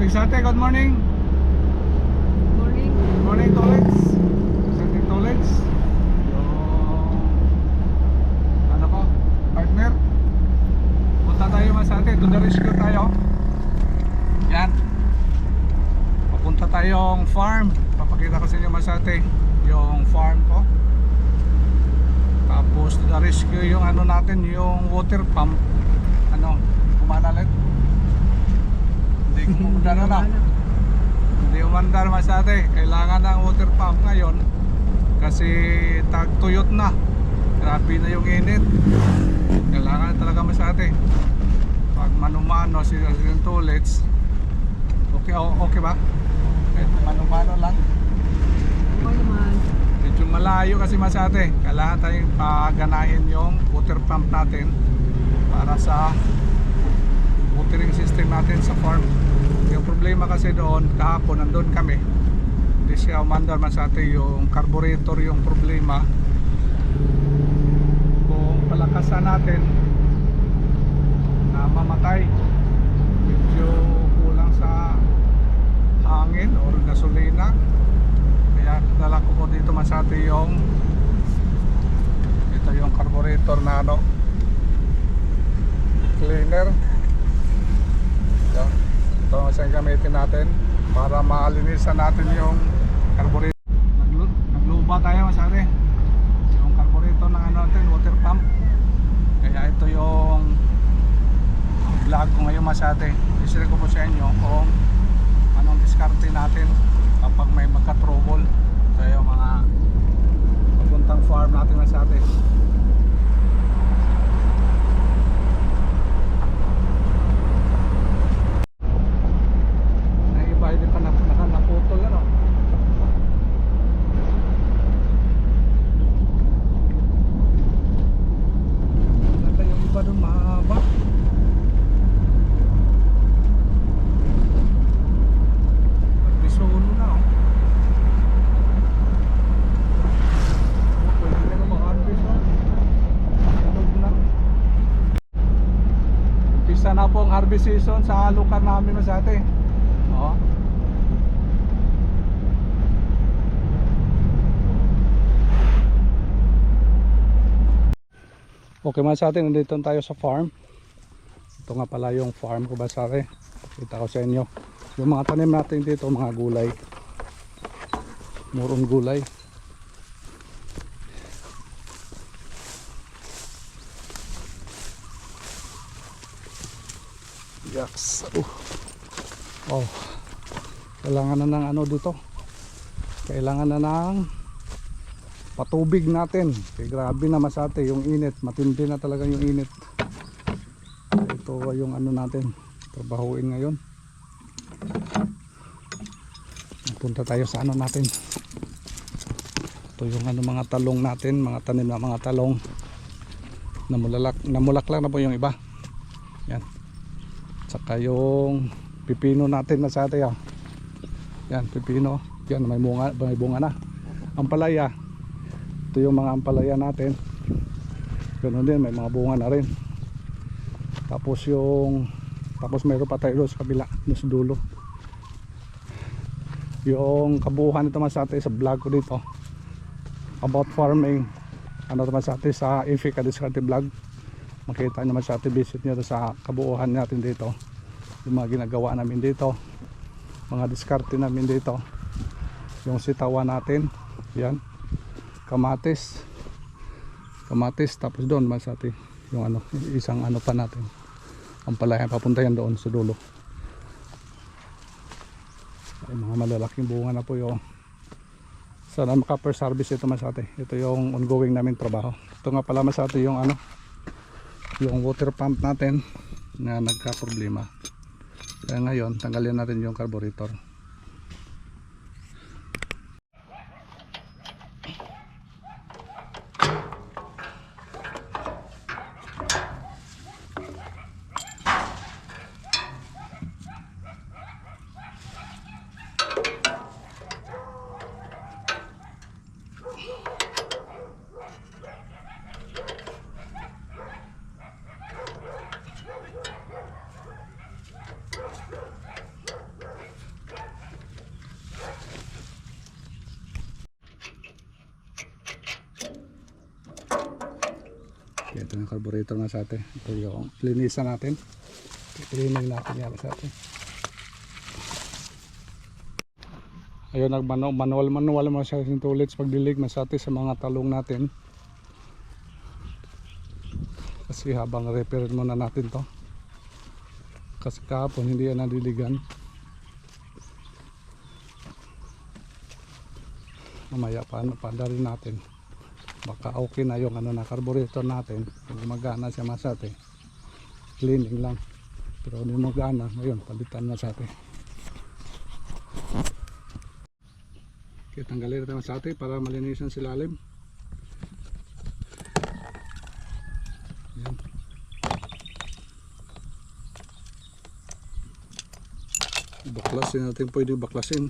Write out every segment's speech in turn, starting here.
Rizate, good morning. Morning. Good morning, Tolets. Rizate Tolets. Yung ano ko, partner. Punta tayo Masate, to the rescue tayo. Yan. Papunta tayong farm. Papakita ko sa inyo Masate yung farm ko. Tapos to the rescue yung ano natin, yung water pump. Ano, kumanalit. Hindi kumandar na. Hindi umandar Masate. Kailangan ng water pump ngayon kasi tagtuyot na. Grabe na yung init. Kailangan talaga Masate. Pag manumano si Tolets, okay ba? Kahit manumano lang. Okay naman. Medyo malayo kasi Masate. Kailangan tayong paganahin yung water pump natin para sa watering system natin sa farm. Yung problema kasi doon, kahapon nandun kami, hindi siya umandar Masate. Yung carburetor yung problema. Kung palakasan natin na mamatay, medyo kulang sa hangin or gasolina. Kaya dala ko po dito Masate yung ito yung carburetor na ano, cleaner. Ito ang isang gamitin natin para maalinisan natin yung carburetor. Nagluba tayo Masate yung carburetor ng ano natin, water pump. Kaya ito yung vlog ko ngayon Masate. I-share ko po sa inyo kung anong diskarte natin kapag may magka-trouble. Ito yung mga papuntang farm natin Masate. Hindi pa naputol ano. Nata yung iba doon mahaba. Nagpisuno na oh. Pwede na mag-harvest oh. Anog na. Umpisa na po ang harvest season sa lugar namin Masate. Oh. Okay Masate, nandito tayo sa farm. Ito nga pala yung farm ko Masate. Kita ko sa inyo yung mga tanim natin dito, mga gulay, murong gulay. Yaks. Oh, kailangan na ng ano dito, kailangan na ng patubig natin. Kaya grabe na Masate yung init, matindi na talaga yung init. Ito yung ano natin trabahuin ngayon. Punta tayo sa ano natin, ito yung ano, mga talong natin, mga tanim na mga talong. Namulaklak na po yung iba. Yan. Saka yung pipino natin Masate oh. Yan, pipino. Yan, may bunga na. Ampalaya, ito yung mga ampalaya natin. Ganoon din, may mga bunga na rin. Tapos mayroon pa tayo sa kabila, sa dulo. Yung kabuuhan nito Masate sa vlog ko dito about farming, ano naman Masate sa Ifika Discarte Vlog. Makita nyo Masate, visit nyo sa kabuuhan natin dito, yung mga ginagawa namin dito, mga diskarte namin dito, yung sitawan natin. Yan, kamatis, tapos doon Masate yung ano, isang ano pa natin, ang palayan, papunta yan doon sa dulo. Ay, mga malalaking bunga na po yung, sana maka-first service ito Masate. Ito yung ongoing namin trabaho. Ito nga pala Masate yung ano, yung water pump natin na nagka-problema. Kaya ngayon tanggalin natin yung carburetor. Ito yung carburetor na sa atin. Ito yung linisan natin. Cleaning natin yan sa atin. Ayun, manual mga sa ulit pagdilig masati sa mga talong natin. Kasi habang repair muna natin to. Kasi kahapon hindi yan nadiligan. Mamaya paanda rin natin. Baka okay na yung na carburetor natin. Kung gumagana siya masate. Cleaning lang. Pero hindi mo gana. Ngayon palitan na sa atin. Okay, tanggalin natin sa atin para malinisan si lalim. Yan. Baklasin natin, pwede baklasin.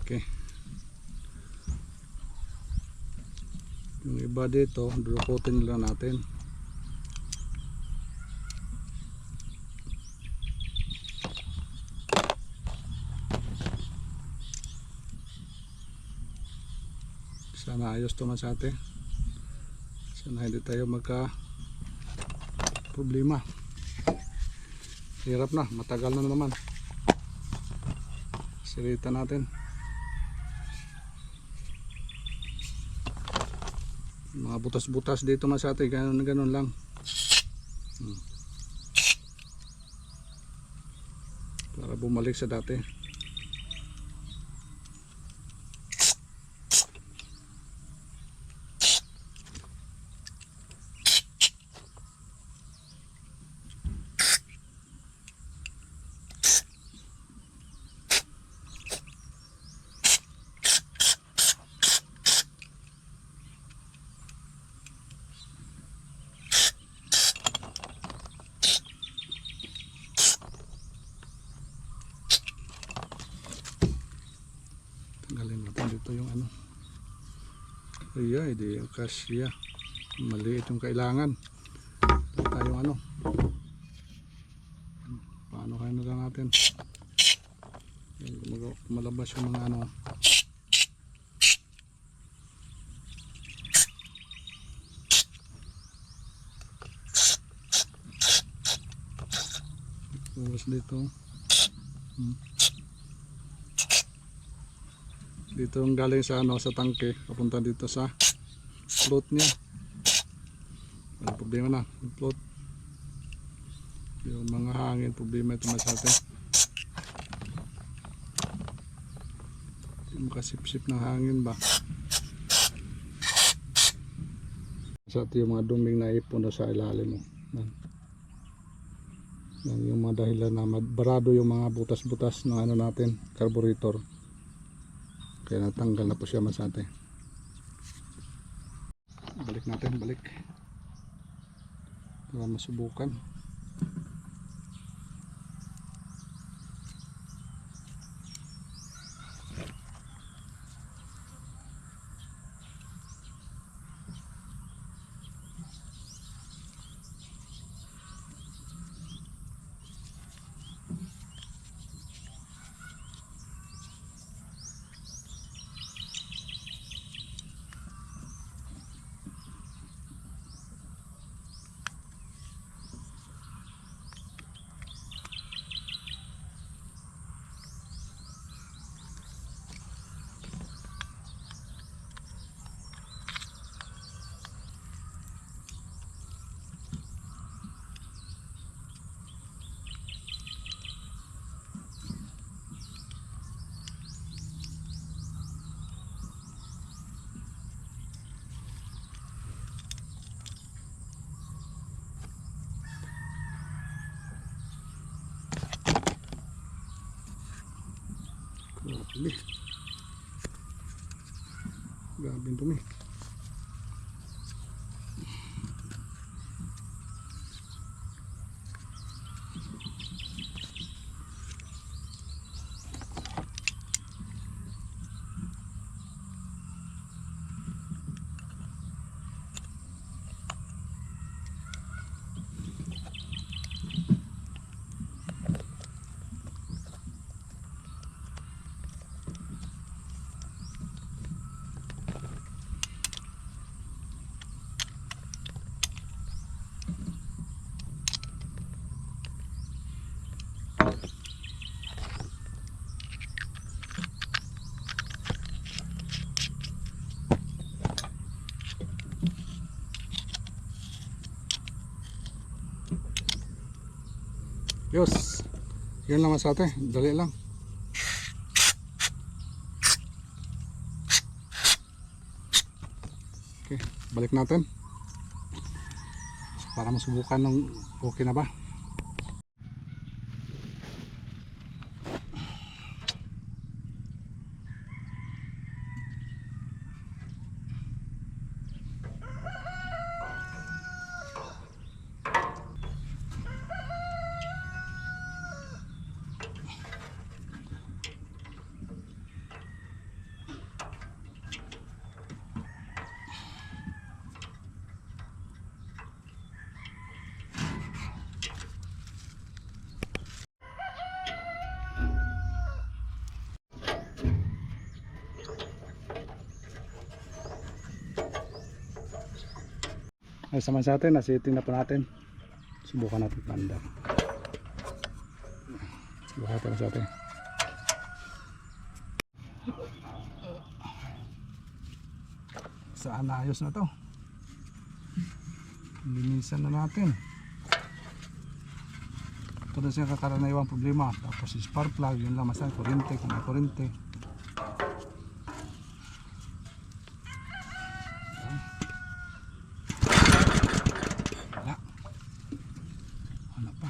Okay. Yung iba dito, durukutin lang natin. Sana ayos to sa atin. Sana hindi tayo magka problema. Hirap na, matagal na naman. Sirita natin. Mga butas-butas dito sa atin, ganun lang. Para bumalik sa dati. Tanggalin natin dito yung ay di yung kasya, maliit yung kailangan. Ito tayo paano kaya na lang natin malabas yung mga tapos dito dito yung galing sa sa tangke papunta dito sa float niya. Wala problema na yung float. Yung mga hangin problema ito sa atin. Yung makasip-sip ng hangin ba sa atin yung mga duming na ipon na sa ilalim mo. Yan yung mga dahilan na barado yung mga butas-butas ng natin carburetor. Kaya natanggal na po siya masate. Balik natin, balik. Para masubukan. Grabe. Grabe ito eh. Yos. Yan lang sa atin. Dali lang. Okay, balik natin. Para masubukan ng okay na ba. Ay sama sa atin, nasitin na po natin. Subukan natin pandar. Subukan natin sa atin. Saan na ayos na to? Linisan na natin. Ito na siya kakaraniwang problema. Tapos spark plug, yun lang masang kurente, kung may kurente. Wala pa.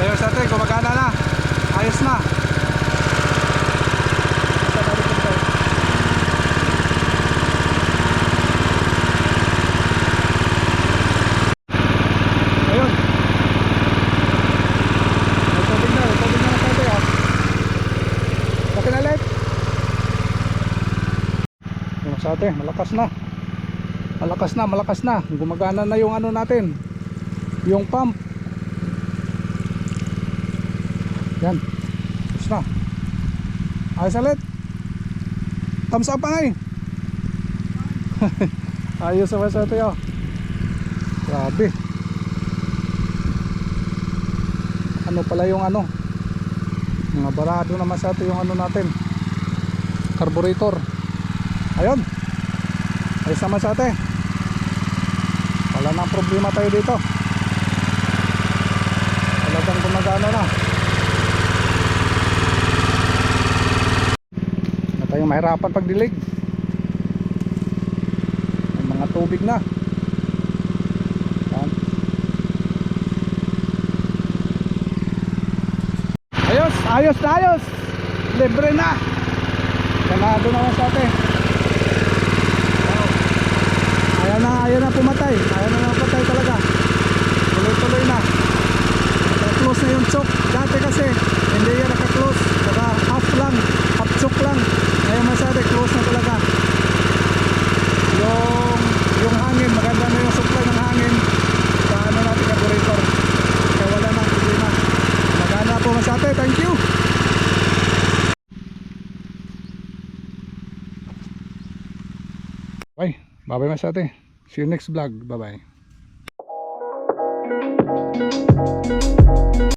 Ayos natin, gumagana na. Ayos na. Ayun. Recording na natin ah. Okay na ulit. Yung sa atin, malakas na. Malakas na. Gumagana na yung ano natin. Yung pump. Yan. Ayos na. Ayos ulit. Thumbs up pa nga eh. Ayos naman sa ito yun. Grabe. Ano pala yung ano? Mga barado naman sa ito yung ano natin. Carburetor. Ayun. Ayos naman sa ito eh. Wala nang problema tayo dito. Talagang gumagana na. Tayong mahirapan pagdilig. May mga tubig na. Yan. Ayos. Libre na. Ganado naman sa atin. Ayaw na pumatay. Ayaw na pumatay talaga. Tuloy na. Naka-close na yung choke. Dati kasi hindi yan naka-close. Saka half choke lang. Ngayon masyado, close na talaga. Yung hangin, maganda na yung supply ng hangin sa ano natin carburetor. Kaya wala na, problema. Maganda po masate, thank you. Bye, bye masate. See you next vlog, bye bye.